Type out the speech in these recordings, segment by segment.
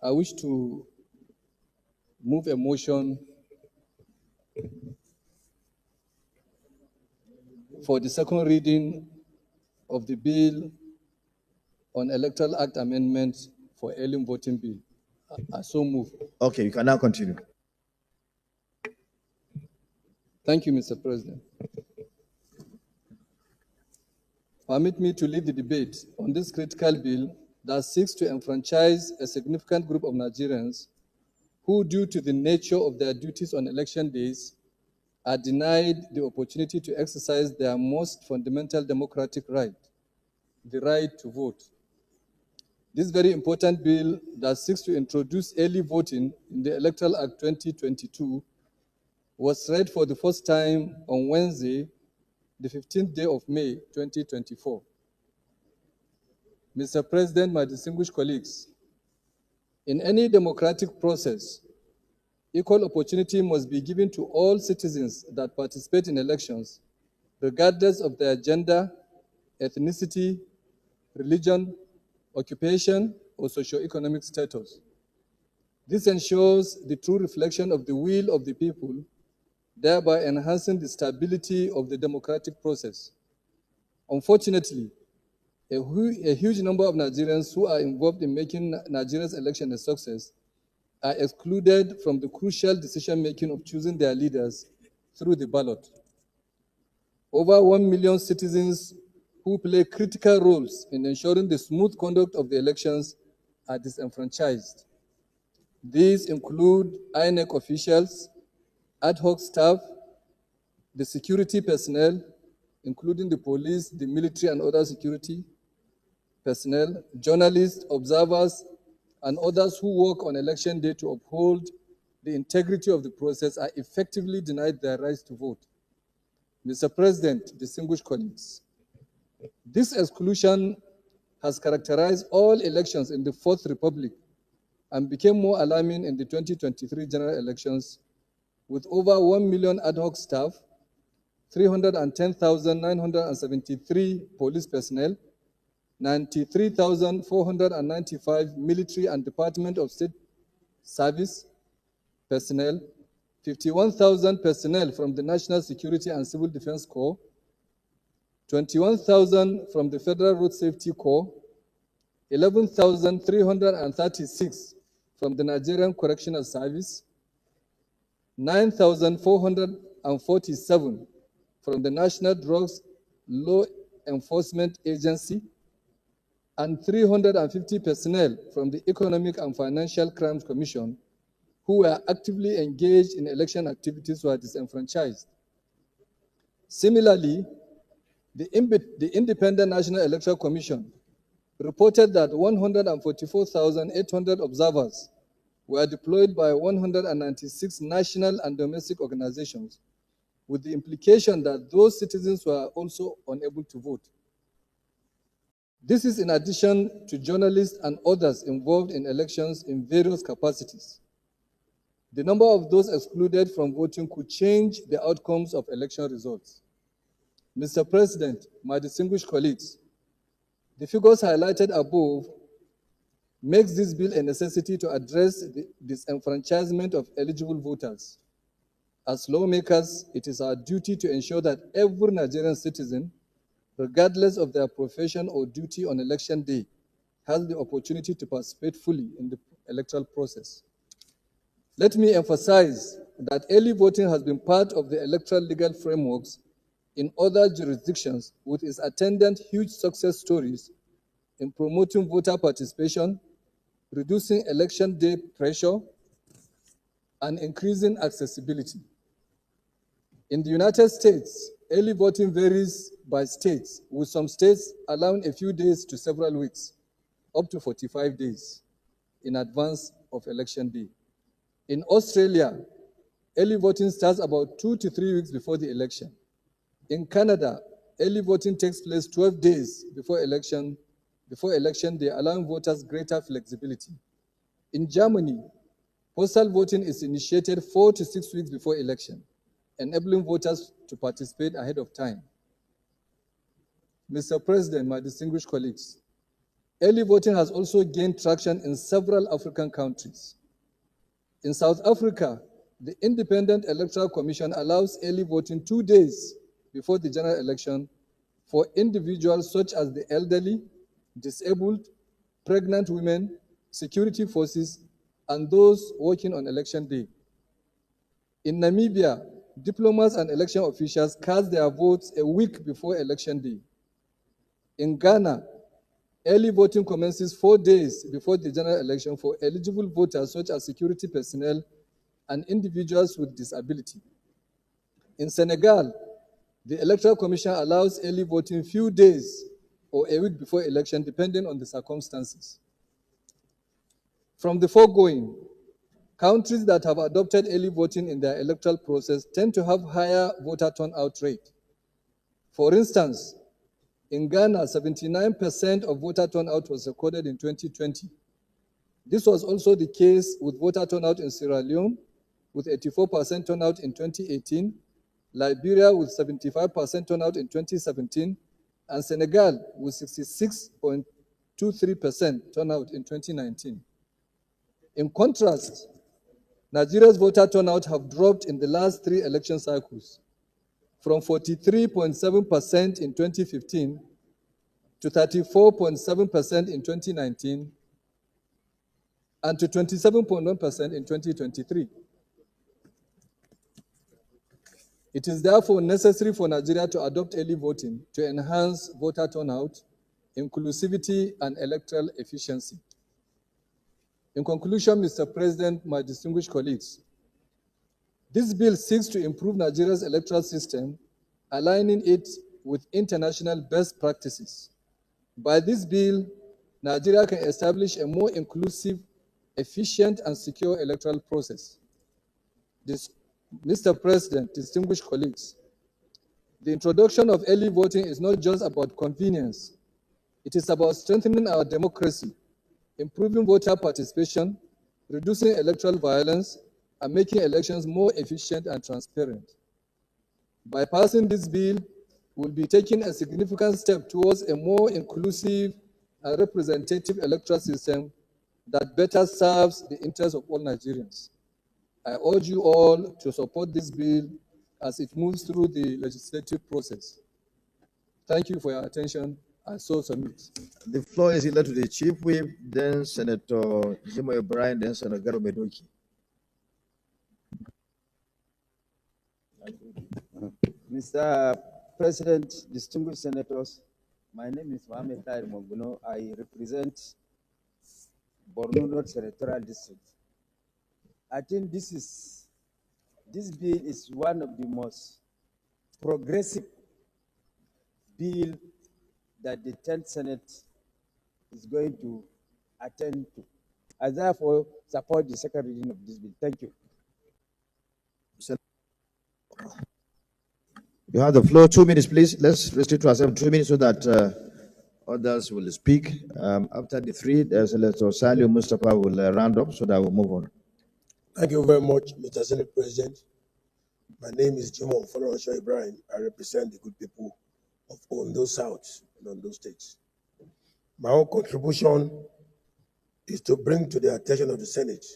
I wish to move a motion for the second reading of the bill on Electoral Act amendment for early voting bill. I so move. Okay, you can now continue. Thank you, Mr. President. Permit me to lead the debate on this critical bill that seeks to enfranchise a significant group of Nigerians who, due to the nature of their duties on election days, are denied the opportunity to exercise their most fundamental democratic right, the right to vote. This very important bill that seeks to introduce early voting in the Electoral Act 2022 was read for the first time on Wednesday, the 15th day of May, 2024. Mr. President, my distinguished colleagues, in any democratic process, equal opportunity must be given to all citizens that participate in elections, regardless of their gender, ethnicity, religion, occupation, or socioeconomic status. This ensures the true reflection of the will of the people, thereby enhancing the stability of the democratic process. Unfortunately, a huge number of Nigerians who are involved in making Nigeria's election a success are excluded from the crucial decision-making of choosing their leaders through the ballot. Over 1 million citizens who play critical roles in ensuring the smooth conduct of the elections are disenfranchised. These include INEC officials, ad hoc staff, the security personnel, including the police, the military, and other security personnel, journalists, observers, and others who work on election day to uphold the integrity of the process are effectively denied their rights to vote. Mr. President, distinguished colleagues, this exclusion has characterized all elections in the Fourth Republic and became more alarming in the 2023 general elections, with over 1 million ad hoc staff, 310,973 police personnel, 93,495 military and Department of State Service personnel, 51,000 personnel from the National Security and Civil Defense Corps, 21,000 from the Federal Road Safety Corps, 11,336 from the Nigerian Correctional Service, 9,447 from the National Drugs Law Enforcement Agency, and 350 personnel from the Economic and Financial Crimes Commission who were actively engaged in election activities were disenfranchised. Similarly, the Independent National Electoral Commission reported that 144,800 observers were deployed by 196 national and domestic organizations, with the implication that those citizens were also unable to vote. This is in addition to journalists and others involved in elections in various capacities. The number of those excluded from voting could change the outcomes of election results. Mr. President, my distinguished colleagues, the figures highlighted above makes this bill a necessity to address the disenfranchisement of eligible voters. As lawmakers, it is our duty to ensure that every Nigerian citizen, regardless of their profession or duty on election day, has the opportunity to participate fully in the electoral process. Let me emphasize that early voting has been part of the electoral legal frameworks in other jurisdictions, with its attendant huge success stories in promoting voter participation, reducing election day pressure, and increasing accessibility. In the United States, early voting varies by states, with some states allowing a few days to several weeks, up to 45 days in advance of election day. In Australia, early voting starts about 2 to 3 weeks before the election. In Canada, early voting takes place 12 days before election day, allowing voters greater flexibility. In Germany, postal voting is initiated 4 to 6 weeks before election, enabling voters to participate ahead of time. Mr. President, my distinguished colleagues, Early voting has also gained traction in several African countries. In South Africa, the Independent Electoral Commission allows early voting 2 days before the general election for individuals such as the elderly, disabled, pregnant women, security forces, and those working on election day. In Namibia, diplomats and election officials cast their votes a week before election day. In Ghana, early voting commences 4 days before the general election for eligible voters such as security personnel and individuals with disability. In Senegal, the Electoral Commission allows early voting few days or a week before election, depending on the circumstances. From the foregoing, countries that have adopted early voting in their electoral process tend to have higher voter turnout rate. For instance, in Ghana, 79% of voter turnout was recorded in 2020. This was also the case with voter turnout in Sierra Leone, with 84% turnout in 2018, Liberia with 75% turnout in 2017, and Senegal with 66.23% turnout in 2019. In contrast, Nigeria's voter turnout have dropped in the last 3 election cycles, from 43.7% in 2015 to 34.7% in 2019 and to 27.1% in 2023. It is therefore necessary for Nigeria to adopt early voting to enhance voter turnout, inclusivity, and electoral efficiency. In conclusion, Mr. President, my distinguished colleagues, this bill seeks to improve Nigeria's electoral system, aligning it with international best practices. By this bill, Nigeria can establish a more inclusive, efficient, and secure electoral process. Mr. President, distinguished colleagues, the introduction of early voting is not just about convenience. It is about strengthening our democracy, improving voter participation, reducing electoral violence, and making elections more efficient and transparent. By passing this bill, we'll be taking a significant step towards a more inclusive and representative electoral system that better serves the interests of all Nigerians. I urge you all to support this bill as it moves through the legislative process. Thank you for your attention. I so submit. The floor is either to the Chief Whip, then Senator Jimo O'Brien, then Senator Garo Medoki. Mr. President, distinguished senators, my name is Mohamed Tahir Monguno. I represent Borno North Senatorial District. I think this bill is one of the most progressive bill that the 10th Senate is going to attend to. I therefore support the second reading of this bill. Thank you. You have the floor. 2 minutes, please. Let's restrict ourselves 2 minutes so that others will speak. After the 3, Senator Salio Mustafa will round up so that we'll move on. Thank you very much, Mr. Senate President. My name is Jimo O'Brien. I represent the good people of Ondo South and Ondo States. My own contribution is to bring to the attention of the Senate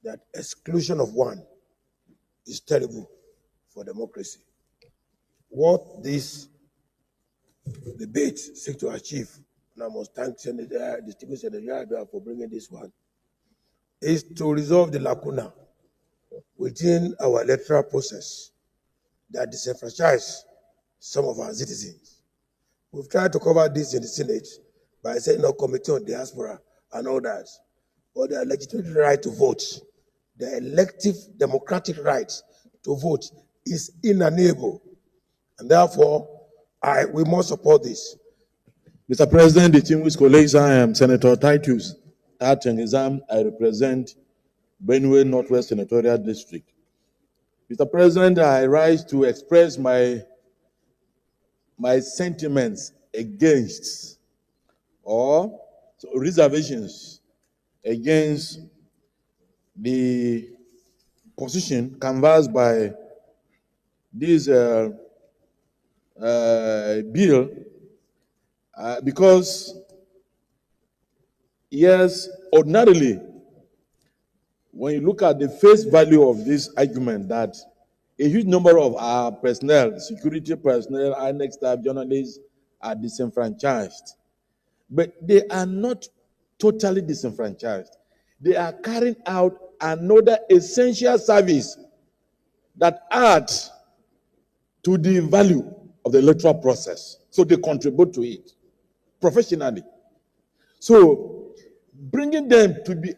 that exclusion of one is terrible for democracy. What this debate seeks to achieve, and I must thank Senator, distinguished Senator YAR'ADUA for bringing this one, is to resolve the lacuna within our electoral process that disenfranchise some of our citizens. We've tried to cover this in the Senate by setting up committee on diaspora and others, but their legitimate right to vote, their elective democratic right to vote is inalienable, and therefore we must support this. Mr. President, distinguished colleagues, I am Senator Titus Atengizam. I represent BENUE Northwest Senatorial District. Mr. President, I rise to express my sentiments against or reservations against the position canvassed by this bill because Yes, ordinarily, when you look at the face value of this argument that a huge number of our personnel, security personnel, INEC staff, journalists are disenfranchised. But they are not totally disenfranchised. They are carrying out another essential service that adds to the value of the electoral process. So they contribute to it professionally. So bringing them to be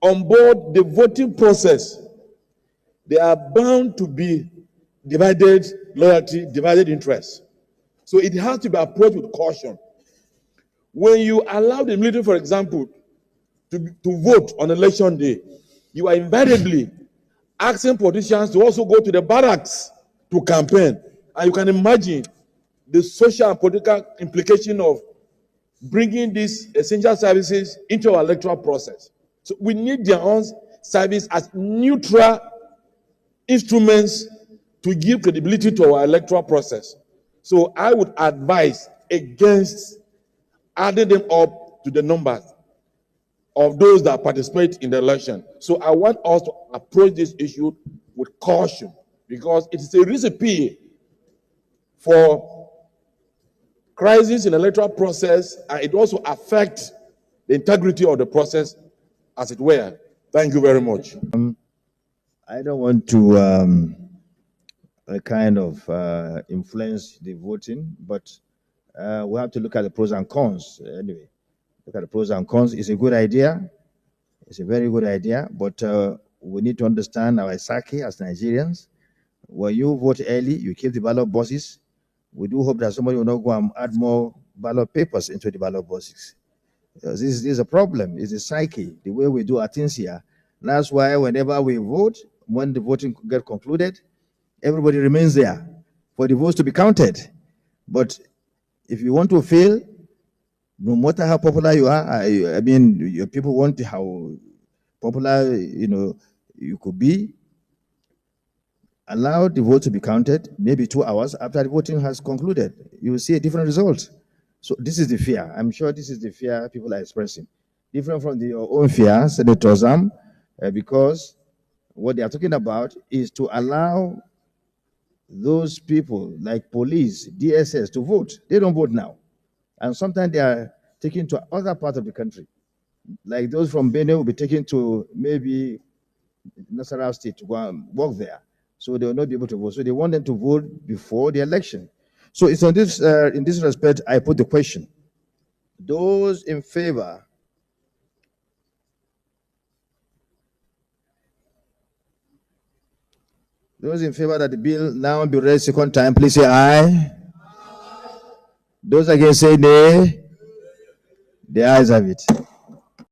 on board the voting process, they are bound to be divided loyalty, divided interest. So it has to be approached with caution. When you allow the military, for example, to vote on election day, you are invariably asking politicians to also go to the barracks to campaign. And you can imagine the social and political implication of bringing these essential services into our electoral process. So we need their own service as neutral instruments to give credibility to our electoral process. So I would advise against adding them up to the numbers of those that participate in the election. So I want us to approach this issue with caution because it is a recipe for crisis in the electoral process, and it also affects the integrity of the process, as it were. Thank you very much. I don't want to kind of influence the voting, but we have to look at the pros and cons. Anyway, look at the pros and cons. It's a good idea. It's a very good idea, but we need to understand our psyche as Nigerians. When you vote early, you keep the ballot boxes. We do hope that somebody will not go and add more ballot papers into the ballot boxes. This is a problem. It's a psyche, the way we do our things here. That's why whenever we vote, when the voting gets concluded, everybody remains there for the votes to be counted. But if you want to fail, no matter how popular you are, I mean, your people want how popular you could be. Allow the vote to be counted, maybe 2 hours after the voting has concluded. You will see a different result. So this is the fear. I'm sure this is the fear people are expressing. Different from your own fear, Senator Zam, because what they are talking about is to allow those people like police, DSS to vote. They don't vote now. And sometimes they are taken to other parts of the country. Like those from BENUE will be taken to maybe Nasarawa State to go and work there. So they will not be able to vote. So they want them to vote before the election. So it's on this, in this respect, I put the question. Those in favor that the bill now be read second time, please say aye. Those against say nay. The ayes have it.